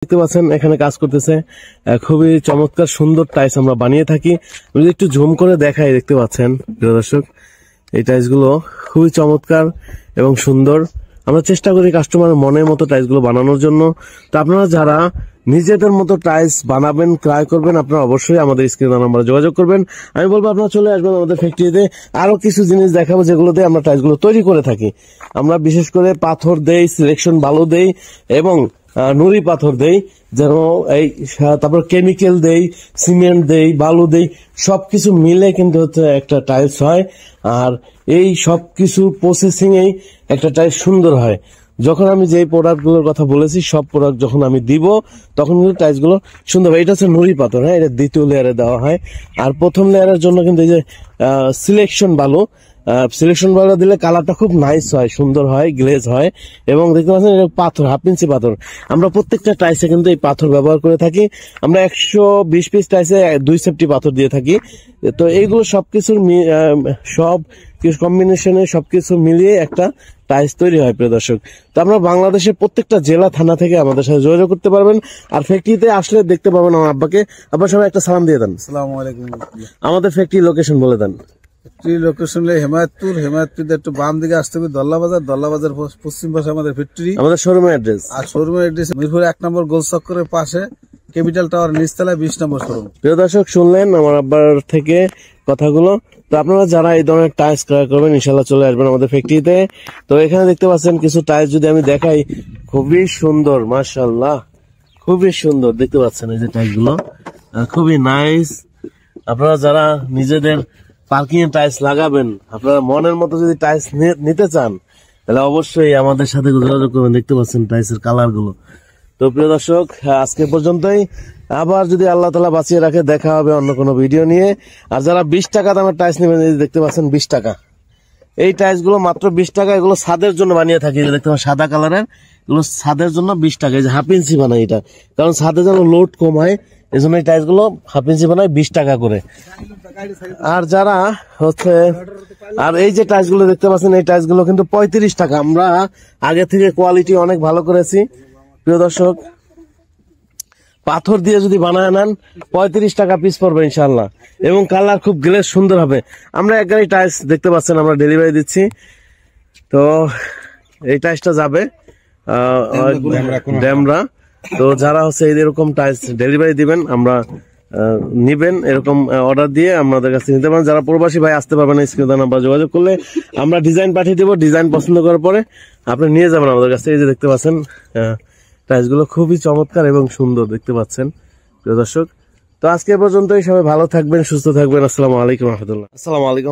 দেখতে পাচ্ছেন এখানে কাজ করতেছে খুবই চমৎকার সুন্দর টাইলস আমরা বানিয়ে থাকি। আমি একটু জুম করে দেখাই, দেখতে পাচ্ছেন প্রিয় দর্শক, এই টাইলস গুলো খুবই চমৎকার এবং সুন্দর। আমরা চেষ্টা করি কাস্টমারের মনের মতো টাইলস গুলো বানানোর জন্য। তো আপনারা যারা নিজেদের মতো টাইলস বানাবেন, ক্রয় করবেন, আপনারা অবশ্যই আমাদের স্ক্রিনে নাম্বারে যোগাযোগ করবেন। আমি বলবো আপনারা চলে আসবেন আমাদের ফ্যাক্টরিতে। আরো কিছু জিনিস দেখাবো যেগুলোতে আমরা টাইলস গুলো তৈরি করে থাকি। আমরা বিশেষ করে পাথর দেই, সিলেকশন বালু দেই এবং নুড়ি পাথর দেই, যেন এই তারপর কেমিক্যাল দেই, সিমেন্ট দেই, বালু দেই, সবকিছু মিলে কিন্তু হচ্ছে একটা টাইলস হয়। আর এই সবকিছু প্রসেসিং এই একটা টাইলস সুন্দর হয়। যখন আমি যে প্রোডাক্ট গুলোর কথা বলেছি সব প্রোডাক্ট যখন আমি দিব তখন কিন্তু টাইলস গুলো সুন্দর হয়। এটা হচ্ছে নুড়ি পাথর, হ্যাঁ, এটা দ্বিতীয় লেয়ারে দেওয়া হয়। আর প্রথম লেয়ারের জন্য কিন্তু এই যে সিলেকশন বালু, সিলেকশন বালু দিলে কালারটা খুব নাইস হয়, সুন্দর হয়, গ্লেজ হয়। এবং দেখতে পাচ্ছেন এটা পাথর, 1/2 ইঞ্চি পাথর। আমরা প্রত্যেকটা টাইলসে কিন্তু এই পাথর ব্যবহার করে থাকি। আমরা 120 পিস টাইলসে 2 সেফটি পাথর দিয়ে থাকি। তো এইগুলো সবকিছুর সব কিছু কম্বিনেশনে সবকিছু মিলিয়ে একটা টাইলস তৈরি হয় প্রিয় দর্শক। তো আমরা বাংলাদেশের প্রত্যেকটা জেলা থানা থেকে আমাদের সাথে যোগাযোগ করতে পারবেন। আর ফ্যাক্টরিতে আসলে দেখতে পাবেন আমার আব্বাকে। আব্বা সবাই একটা সালাম দিয়ে দেন। আসসালামু আলাইকুম। আমাদের ফ্যাক্টরি লোকেশন বলে দেন। ফ্যাক্টরি লোকেশন হেমায়তপুর, হেমায়তপুর একটু বাম দিকে আসতে হবে দল্লা বাজার, দল্লা বাজার পশ্চিম পাশে আমাদের ফ্যাক্টরি। আমাদের শোরুমের অ্যাড্রেস, আর শোরুমের অ্যাড্রেস মিরপুর 1 নম্বর গোল চক্করের পাশে ক্যাপিটাল টাওয়ার নিচতলায় 20 নম্বর শোরুম। প্রিয় দর্শক, শুনলেন আমার আব্বার থেকে কথাগুলো। তো আপনারা যারা এই ধরনের টাইলস ক্রয় করবেন ইনশাল্লাহ চলে আসবেন আমাদের ফ্যাক্টরিতে। তো এখানে দেখতে পাচ্ছেন কিছু টাইলস যদি আমি দেখাই, খুবই সুন্দর, মাশাআল্লাহ, খুবই সুন্দর দেখতে পাচ্ছেন এই যে টাইলস গুলো, খুবই নাইস। আপনারা যারা নিজেদের পার্কিং এ টাইলস লাগাবেন, আপনারা মনের মতো যদি টাইলস নিতে চান তাহলে অবশ্যই আমাদের সাথে যোগাযোগ করবেন। দেখতে পাচ্ছেন টাইলসের কালার গুলো। তো প্রিয় দর্শক, আজকে পর্যন্তই। আবার যদি আল্লাহ তাআলা বাঁচিয়ে রাখে দেখা হবে অন্য কোনো ভিডিও নিয়ে। আর যারা 20 টাকা দামের টাইলস নেবেন, দেখতে পাচ্ছেন 20 টাকা এই টাইলস গুলো, মাত্র 20 টাকা। এগুলো ছাদের জন্য বানিয়ে থাকি, দেখতে পাচ্ছেন সাদা কালারের, এগুলো ছাদের জন্য 20 টাকা। এই যে 1/2 ইঞ্চি বানাই এটা, কারণ ছাদে যেন লোড কম হয় এই জন্য এই টাইলস গুলো 1/2 ইঞ্চি বানাই 20 টাকা করে। আর যারা হচ্ছে আর এই যে টাইলস গুলো দেখতে পাচ্ছেন এই টাইলস গুলো কিন্তু 35 টাকা। আমরা আগে থেকে কোয়ালিটি অনেক ভালো করেছি প্রিয় দর্শক। পাথর দিয়ে যদি বানায় নেন 35 টাকা পিস পড়বে ইনশাল্লাহ, এবং কালার খুব গ্লেজ সুন্দর হবে। আমরা এক গাড়ি টাইলস দেখতে পাচ্ছেন আমরা ডেলিভারি দিচ্ছি। তো এই টাইলসটা যাবে ড্যামরা। তো যারা হচ্ছে এরকম টাইলস ডেলিভারি দিবেন, আমরা নিবেন, এরকম অর্ডার দিয়ে আমাদের কাছে নিতে পারেন। যারা প্রবাসী ভাই আসতে পারবেন না, স্ক্রিনে নাম্বার যোগাযোগ করলে আমরা ডিজাইন পাঠিয়ে দেবো। ডিজাইন পছন্দ করার পরে আপনি নিয়ে যাবেন আমাদের কাছে। এই যে দেখতে পাচ্ছেন টাইলস গুলো খুবই চমৎকার এবং সুন্দর দেখতে পাচ্ছেন প্রিয় দর্শক। তো আজকে পর্যন্তই, সবাই ভালো থাকবেন, সুস্থ থাকবেন। আসসালামু আলাইকুম রহমতুল্লাহ। আসসালামু আলাইকুম।